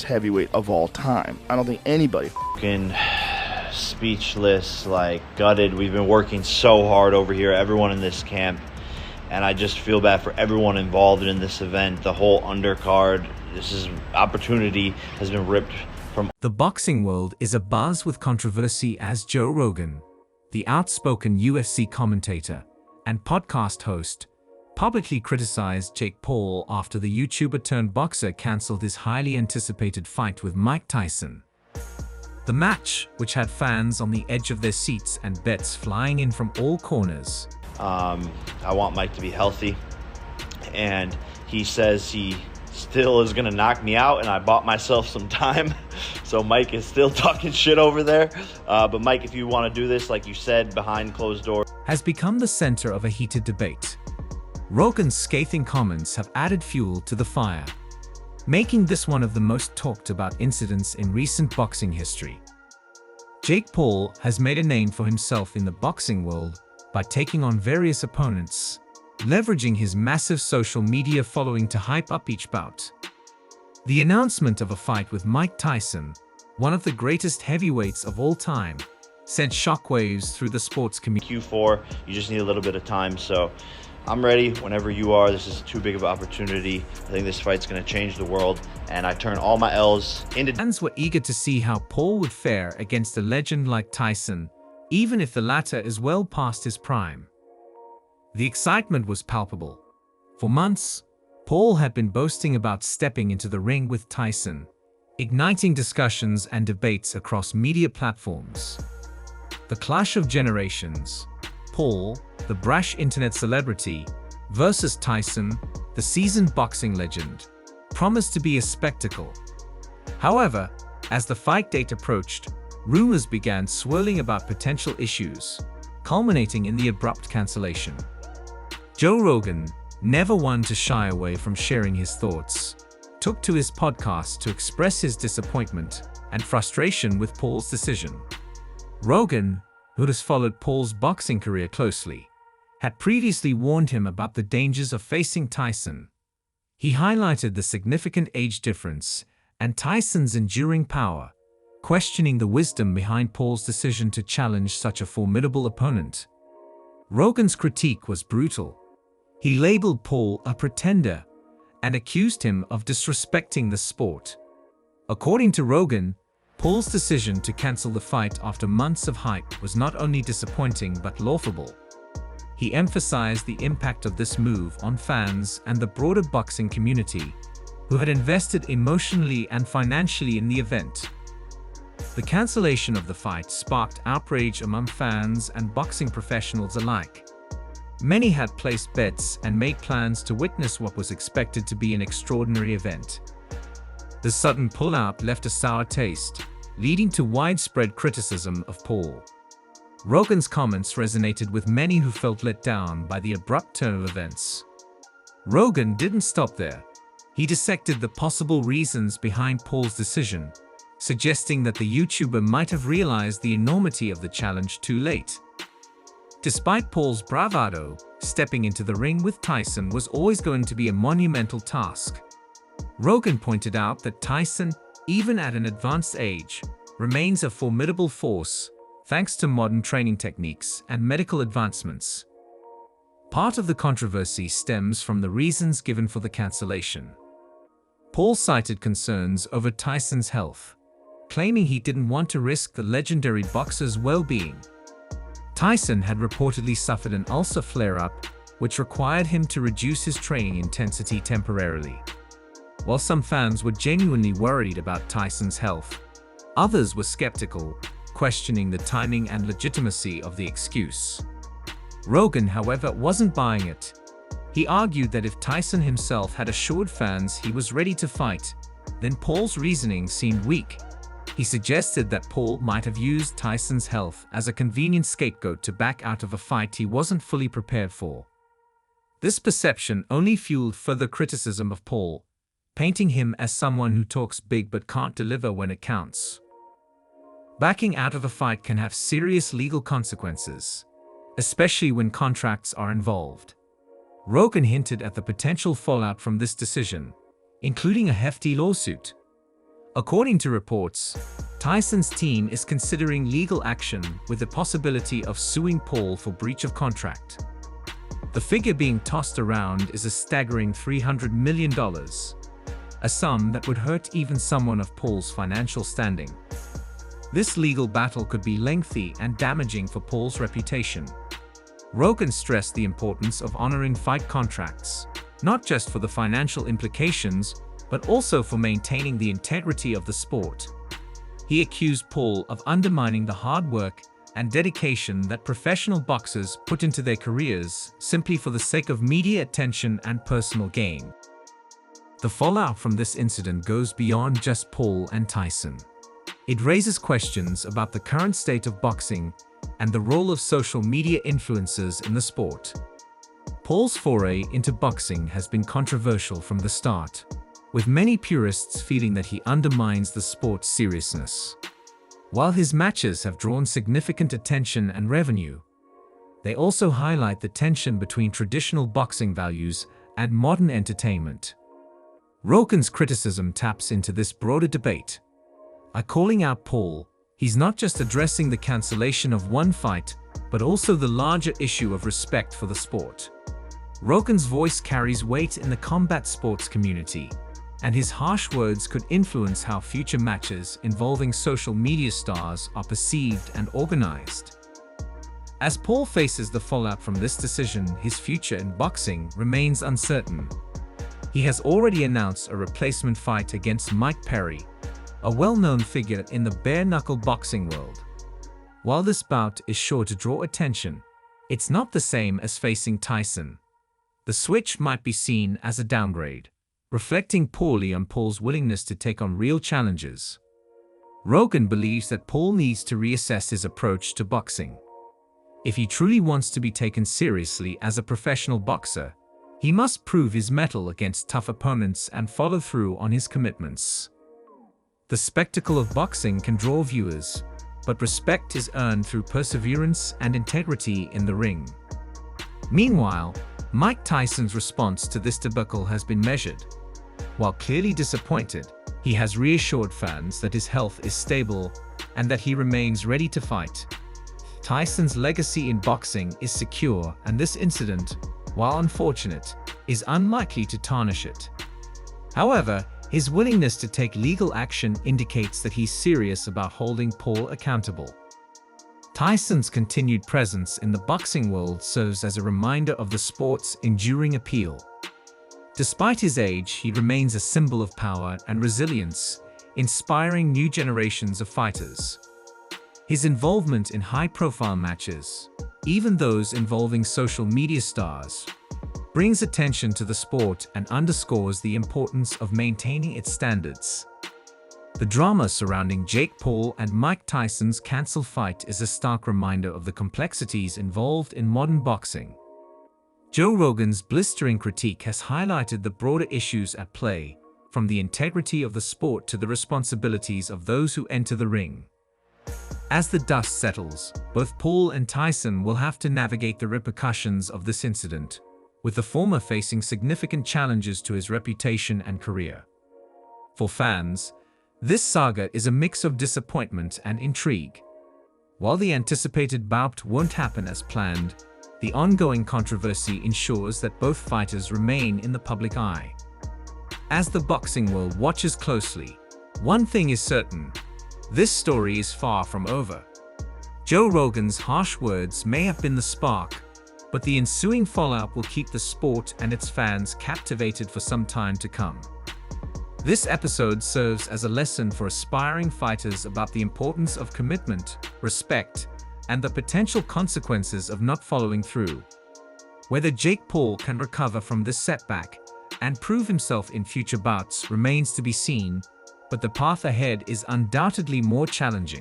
heavyweight of all time. I don't think anybody. Fucking speechless, like gutted. We've been working so hard over here, everyone in this camp, and I just feel bad for everyone involved in this event, the whole undercard. Opportunity has been ripped from. The boxing world is abuzz with controversy as Joe Rogan, the outspoken UFC commentator and podcast host, publicly criticized Jake Paul after the YouTuber-turned-boxer cancelled his highly anticipated fight with Mike Tyson. The match, which had fans on the edge of their seats and bets flying in from all corners. I want Mike to be healthy, and he says he still is gonna knock me out, and I bought myself some time. So Mike is still talking shit over there. But Mike, if you want to do this, like you said, behind closed doors, has become the center of a heated debate. Rogan's scathing comments have added fuel to the fire, making this one of the most talked about incidents in recent boxing history. Jake Paul has made a name for himself in the boxing world by taking on various opponents, leveraging his massive social media following to hype up each bout. The announcement of a fight with Mike Tyson, one of the greatest heavyweights of all time, sent shockwaves through the sports community. Q4, you just need a little bit of time, so I'm ready whenever you are. This is too big of an opportunity. I think this fight's going to change the world, and I turn all my L's into. Fans were eager to see how Paul would fare against a legend like Tyson, even if the latter is well past his prime. The excitement was palpable. For months, Paul had been boasting about stepping into the ring with Tyson, igniting discussions and debates across media platforms. The clash of generations, Paul, the brash internet celebrity, versus Tyson, the seasoned boxing legend, promised to be a spectacle. However, as the fight date approached, rumors began swirling about potential issues, culminating in the abrupt cancellation. Joe Rogan, never one to shy away from sharing his thoughts, took to his podcast to express his disappointment and frustration with Paul's decision. Rogan, who has followed Paul's boxing career closely, had previously warned him about the dangers of facing Tyson. He highlighted the significant age difference and Tyson's enduring power, questioning the wisdom behind Paul's decision to challenge such a formidable opponent. Rogan's critique was brutal. He labeled Paul a pretender and accused him of disrespecting the sport. According to Rogan, Paul's decision to cancel the fight after months of hype was not only disappointing but laughable. He emphasized the impact of this move on fans and the broader boxing community, who had invested emotionally and financially in the event. The cancellation of the fight sparked outrage among fans and boxing professionals alike. Many had placed bets and made plans to witness what was expected to be an extraordinary event. The sudden pullout left a sour taste, leading to widespread criticism of Paul. Rogan's comments resonated with many who felt let down by the abrupt turn of events. Rogan didn't stop there. He dissected the possible reasons behind Paul's decision, suggesting that the YouTuber might have realized the enormity of the challenge too late. Despite Paul's bravado, stepping into the ring with Tyson was always going to be a monumental task. Rogan pointed out that Tyson, even at an advanced age, remains a formidable force, thanks to modern training techniques and medical advancements. Part of the controversy stems from the reasons given for the cancellation. Paul cited concerns over Tyson's health, claiming he didn't want to risk the legendary boxer's well-being. Tyson had reportedly suffered an ulcer flare-up, which required him to reduce his training intensity temporarily. While some fans were genuinely worried about Tyson's health, others were skeptical, questioning the timing and legitimacy of the excuse. Rogan, however, wasn't buying it. He argued that if Tyson himself had assured fans he was ready to fight, then Paul's reasoning seemed weak. He suggested that Paul might have used Tyson's health as a convenient scapegoat to back out of a fight he wasn't fully prepared for. This perception only fueled further criticism of Paul, painting him as someone who talks big but can't deliver when it counts. Backing out of a fight can have serious legal consequences, especially when contracts are involved. Rogan hinted at the potential fallout from this decision, including a hefty lawsuit. According to reports, Tyson's team is considering legal action with the possibility of suing Paul for breach of contract. The figure being tossed around is a staggering $300 million, a sum that would hurt even someone of Paul's financial standing. This legal battle could be lengthy and damaging for Paul's reputation. Rogan stressed the importance of honoring fight contracts, not just for the financial implications, but also for maintaining the integrity of the sport. He accused Paul of undermining the hard work and dedication that professional boxers put into their careers simply for the sake of media attention and personal gain. The fallout from this incident goes beyond just Paul and Tyson. It raises questions about the current state of boxing and the role of social media influencers in the sport. Paul's foray into boxing has been controversial from the start, with many purists feeling that he undermines the sport's seriousness. While his matches have drawn significant attention and revenue, they also highlight the tension between traditional boxing values and modern entertainment. Rogan's criticism taps into this broader debate. By calling out Paul, he's not just addressing the cancellation of one fight, but also the larger issue of respect for the sport. Rogan's voice carries weight in the combat sports community, and his harsh words could influence how future matches involving social media stars are perceived and organized. As Paul faces the fallout from this decision, his future in boxing remains uncertain. He has already announced a replacement fight against Mike Perry, a well-known figure in the bare-knuckle boxing world. While this bout is sure to draw attention, it's not the same as facing Tyson. The switch might be seen as a downgrade, reflecting poorly on Paul's willingness to take on real challenges. Rogan believes that Paul needs to reassess his approach to boxing. If he truly wants to be taken seriously as a professional boxer, he must prove his mettle against tough opponents and follow through on his commitments. The spectacle of boxing can draw viewers, but respect is earned through perseverance and integrity in the ring. Meanwhile, Mike Tyson's response to this debacle has been measured. While clearly disappointed, he has reassured fans that his health is stable and that he remains ready to fight. Tyson's legacy in boxing is secure, and this incident, while unfortunate, is unlikely to tarnish it. However, his willingness to take legal action indicates that he's serious about holding Paul accountable. Tyson's continued presence in the boxing world serves as a reminder of the sport's enduring appeal. Despite his age, he remains a symbol of power and resilience, inspiring new generations of fighters. His involvement in high-profile matches, even those involving social media stars, brings attention to the sport and underscores the importance of maintaining its standards. The drama surrounding Jake Paul and Mike Tyson's cancelled fight is a stark reminder of the complexities involved in modern boxing. Joe Rogan's blistering critique has highlighted the broader issues at play, from the integrity of the sport to the responsibilities of those who enter the ring. As the dust settles, both Paul and Tyson will have to navigate the repercussions of this incident, with the former facing significant challenges to his reputation and career. For fans, this saga is a mix of disappointment and intrigue. While the anticipated bout won't happen as planned, the ongoing controversy ensures that both fighters remain in the public eye. As the boxing world watches closely, one thing is certain: this story is far from over. Joe Rogan's harsh words may have been the spark, but the ensuing fallout will keep the sport and its fans captivated for some time to come. This episode serves as a lesson for aspiring fighters about the importance of commitment, respect, and the potential consequences of not following through. Whether Jake Paul can recover from this setback and prove himself in future bouts remains to be seen, but the path ahead is undoubtedly more challenging.